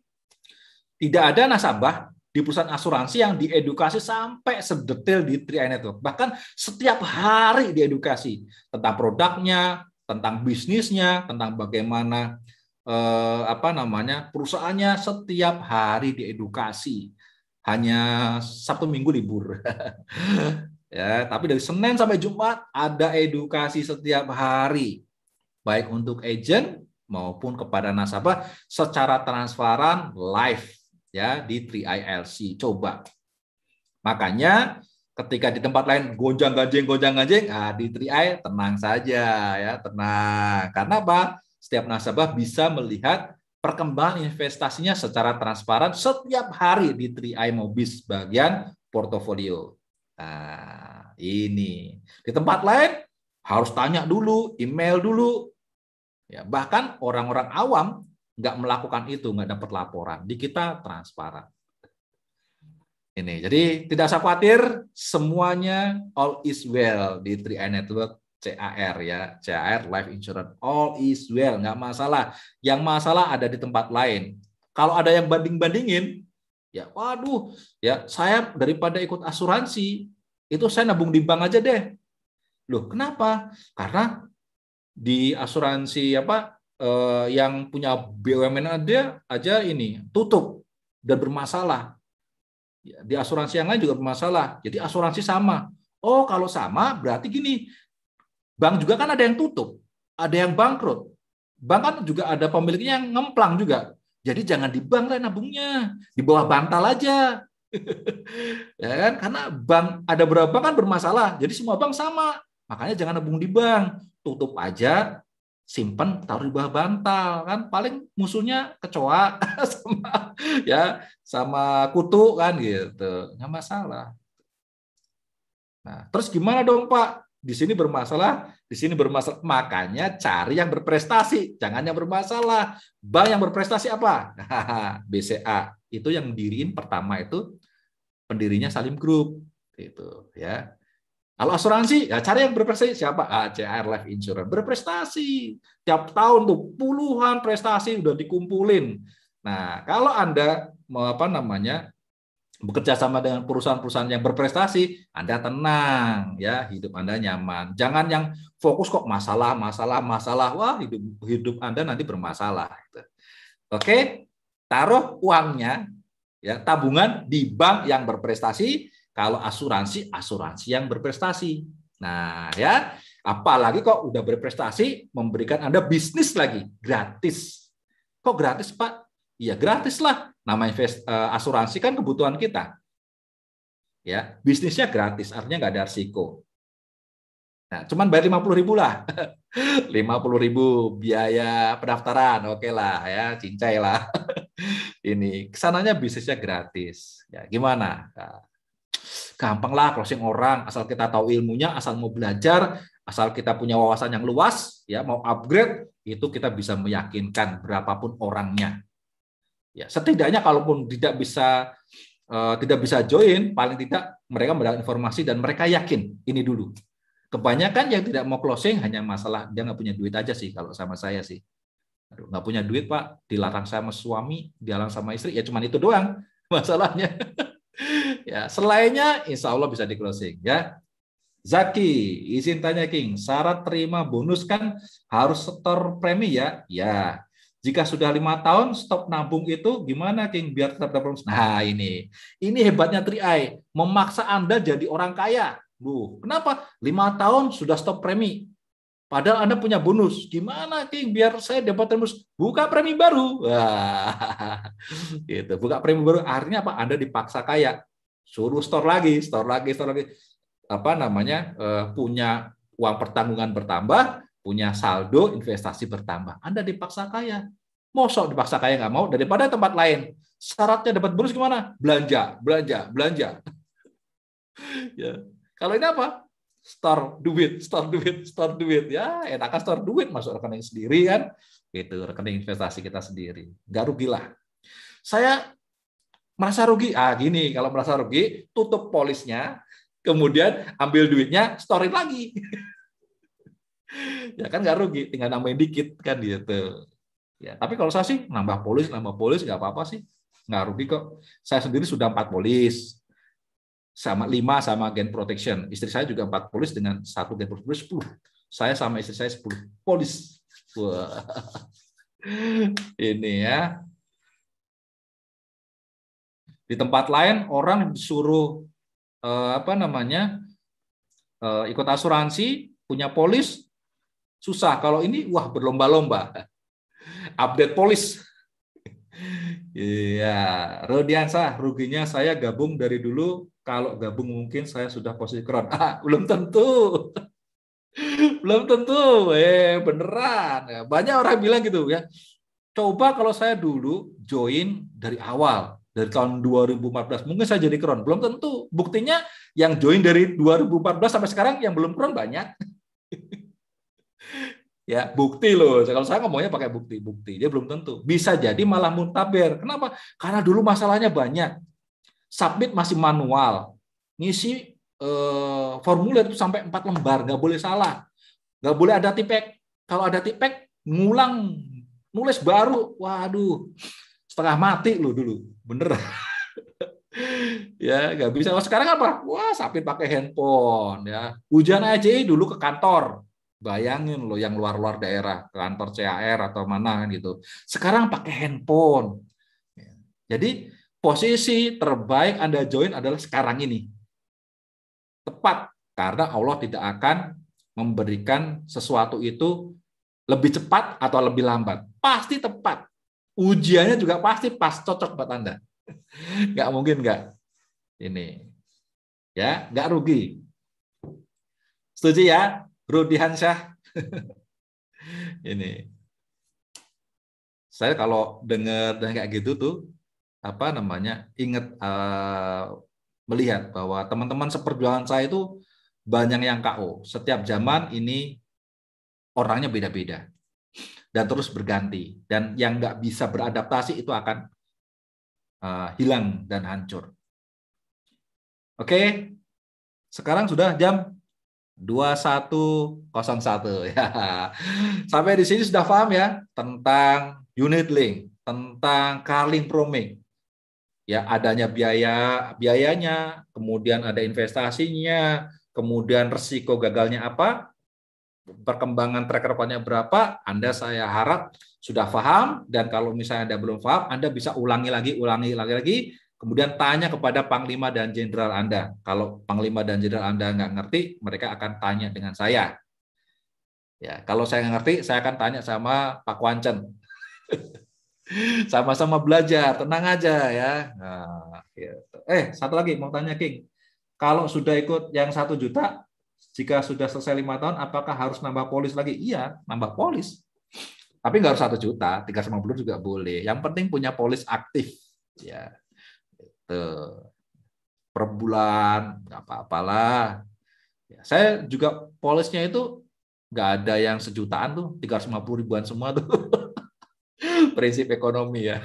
tidak ada nasabah di perusahaan asuransi yang diedukasi sampai sedetail di 3i Network. Bahkan setiap hari diedukasi tentang produknya, tentang bisnisnya, tentang bagaimana perusahaannya, setiap hari diedukasi. Hanya Sabtu Minggu libur. Ya, tapi dari Senin sampai Jumat ada edukasi setiap hari, baik untuk agent maupun kepada nasabah secara transparan live ya di 3i LC. Coba. Makanya ketika di tempat lain gonjang-ganjing, di 3i tenang saja ya, tenang. Karena apa? Setiap nasabah bisa melihat perkembangan investasinya secara transparan setiap hari di 3i Mobis bagian portofolio. Nah, ini. Di tempat lain harus tanya dulu, email dulu. Ya, bahkan orang-orang awam nggak melakukan itu, nggak dapat laporan. Di kita transparan. Ini, jadi tidak usah khawatir, semuanya all is well di 3i Network CAR ya, CAR Life Insurance. All is well, nggak masalah. Yang masalah ada di tempat lain. Kalau ada yang banding-bandingin, ya waduh, ya saya daripada ikut asuransi, itu saya nabung di bank aja deh. Loh, kenapa? Karena di asuransi yang punya BUMN aja ini tutup dan bermasalah. Di asuransi yang lain juga bermasalah. Jadi asuransi sama. Oh, kalau sama berarti gini, bank juga kan ada yang tutup, ada yang bangkrut. Bank kan juga ada pemiliknya yang ngemplang juga. Jadi jangan di bank lah nabungnya, di bawah bantal aja. Ya kan? Karena bank ada beberapa bank kan bermasalah. Jadi semua bank sama. Makanya jangan nabung di bank. Tutup aja, simpen, taruh di bawah bantal. Kan paling musuhnya kecoa sama kutu kan gitu. Nggak masalah. Nah, terus gimana dong Pak? Di sini bermasalah, di sini bermasalah. Makanya cari yang berprestasi, jangan yang bermasalah. Bank yang berprestasi apa? BCA. Itu yang diriin pertama itu pendirinya Salim Group. Itu ya. Kalau asuransi, ya cari yang berprestasi siapa? CAR Life Insurance. Berprestasi. Tiap tahun tuh puluhan prestasi udah dikumpulin. Nah, kalau Anda mau bekerja sama dengan perusahaan-perusahaan yang berprestasi, Anda tenang ya, hidup Anda nyaman. Jangan yang fokus kok masalah. Wah, hidup Anda nanti bermasalah. Oke, taruh uangnya ya, tabungan di bank yang berprestasi. Kalau asuransi yang berprestasi. Nah, ya, apalagi kok udah berprestasi memberikan Anda bisnis lagi gratis. Kok gratis, Pak? Iya, gratis lah. Namanya asuransi kan kebutuhan kita. Ya, bisnisnya gratis, artinya nggak ada risiko. Nah, cuman bayar 50.000 lah. 50.000 biaya pendaftaran, oke lah ya, cincai lah. Ini kesananya bisnisnya gratis. Ya, gimana? Nah, gampang lah closing orang, asal kita tahu ilmunya, asal mau belajar, asal kita punya wawasan yang luas, ya mau upgrade, itu kita bisa meyakinkan berapapun orangnya. Ya, setidaknya kalaupun tidak bisa join, paling tidak mereka mendapat informasi dan mereka yakin ini dulu. Kebanyakan yang tidak mau closing hanya masalah dia nggak punya duit aja sih kalau sama saya sih. Aduh, nggak punya duit Pak, dilarang sama suami, dilarang sama istri, ya cuma itu doang masalahnya. Ya, selainnya insya Allah bisa di closing ya. Zaki, izin tanya King, syarat terima bonus kan harus setor premi ya? Ya. Jika sudah 5 tahun stop nabung itu gimana King biar tetap dapat bonus? Nah ini hebatnya Tri-Eye, memaksa Anda jadi orang kaya. Kenapa? 5 tahun sudah stop premi. Padahal Anda punya bonus. Gimana King biar saya dapat bonus? Buka premi baru. Wah, gitu. Buka premi baru artinya apa? Anda dipaksa kaya. Suruh store lagi. Punya uang pertanggungan bertambah, punya saldo investasi bertambah. Anda dipaksa kaya. Mosok dipaksa kaya nggak mau daripada tempat lain. Syaratnya dapat bonus gimana? Belanja. Ya. Kalau ini apa? Store duit. Ya, enakan store duit masuk rekening sendiri kan. Gitu, rekening investasi kita sendiri. Nggak rugilah. Saya merasa rugi. Gini, kalau merasa rugi, tutup polisnya, kemudian ambil duitnya, storein lagi. Ya kan nggak rugi, tinggal nambahin dikit kan gitu. Ya, tapi kalau saya sih nambah polis nggak apa-apa sih, nggak rugi kok. Saya sendiri sudah 4 polis, sama 5 sama gen protection. Istri saya juga 4 polis dengan 1 gen protection 10. Saya sama istri saya 10 polis. Wah. Ini ya. Di tempat lain orang disuruh ikut asuransi, punya polis, susah. Kalau ini wah berlomba-lomba. Update polis. Iya, Rodiansah, ruginya saya gabung dari dulu. Kalau gabung mungkin saya sudah posisi keren. Belum tentu. Belum tentu. Beneran. Banyak orang bilang gitu ya. Coba kalau saya dulu join dari awal, dari tahun 2014, mungkin saya jadi keren. Belum tentu. Buktinya yang join dari 2014 sampai sekarang yang belum keren banyak. Ya, bukti loh. Kalau saya ngomongnya pakai bukti. Dia belum tentu. Bisa jadi malah muntaber. Kenapa? Karena dulu masalahnya banyak. Submit masih manual. Ngisi formulir itu sampai 4 lembar, nggak boleh salah. Nggak boleh ada tipek. Kalau ada tipek, ngulang, nulis baru. Waduh, setengah mati lu dulu. Bener. Ya, nggak bisa. Oh, sekarang apa? Wah, Sapin pakai handphone. Ya, ujian aja dulu ke kantor. Bayangin lo yang luar-luar daerah, ke kantor CAR atau mana kan gitu. Sekarang pakai handphone. Jadi posisi terbaik Anda join adalah sekarang ini. Tepat, karena Allah tidak akan memberikan sesuatu itu lebih cepat atau lebih lambat. Pasti tepat. Ujiannya juga pasti pas, cocok buat Anda. Nggak mungkin nggak. Ini. Ya, nggak rugi. Setuju ya, Bro Dihansyah? Ini. Saya kalau dengar dan kayak gitu tuh, apa namanya, ingat melihat bahwa teman-teman seperjuangan saya itu banyak yang KO. Setiap zaman ini orangnya beda-beda dan terus berganti. Dan yang nggak bisa beradaptasi itu akan hilang dan hancur. Oke, sekarang sudah jam 21.01 ya. Sampai di sini sudah paham ya tentang unit link, tentang Carlin Proming. Ya, adanya biayanya, kemudian ada investasinya, kemudian resiko gagalnya apa, perkembangan track recordnya berapa. Anda saya harap sudah paham, dan kalau misalnya Anda belum paham, Anda bisa ulangi lagi, kemudian tanya kepada Panglima dan Jenderal Anda. Kalau Panglima dan Jenderal Anda nggak ngerti, mereka akan tanya dengan saya. Ya, kalau saya nggak ngerti, saya akan tanya sama Pak Wancen. Sama-sama belajar, tenang aja ya. Nah, gitu. Satu lagi mau tanya King. Kalau sudah ikut yang 1 juta, jika sudah selesai 5 tahun, apakah harus nambah polis lagi? Iya, nambah polis. Tapi nggak harus 1 juta, 350 juga boleh. Yang penting punya polis aktif. Ya, gitu. Per bulan, nggak apa-apalah. Ya, saya juga polisnya itu nggak ada yang sejutaan tuh, 350 ribuan semua tuh. Prinsip ekonomi ya.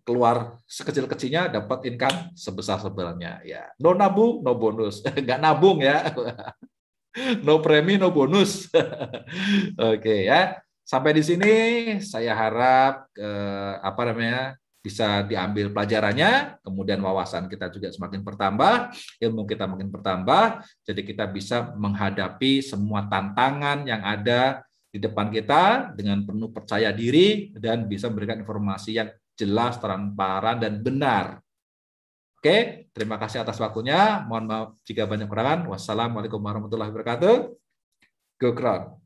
Keluar sekecil-kecilnya, dapat income sebesar-sebesarnya. Ya, no nabung, no bonus. Nggak nabung ya. No premi, no bonus. Oke ya. Sampai di sini saya harap apa namanya bisa diambil pelajarannya, kemudian wawasan kita juga semakin bertambah, ilmu kita makin bertambah, jadi kita bisa menghadapi semua tantangan yang ada di depan kita dengan penuh percaya diri dan bisa memberikan informasi yang jelas, transparan, dan benar. Oke, terima kasih atas waktunya. Mohon maaf jika banyak kekurangan. Wassalamualaikum warahmatullahi wabarakatuh. Go Crown.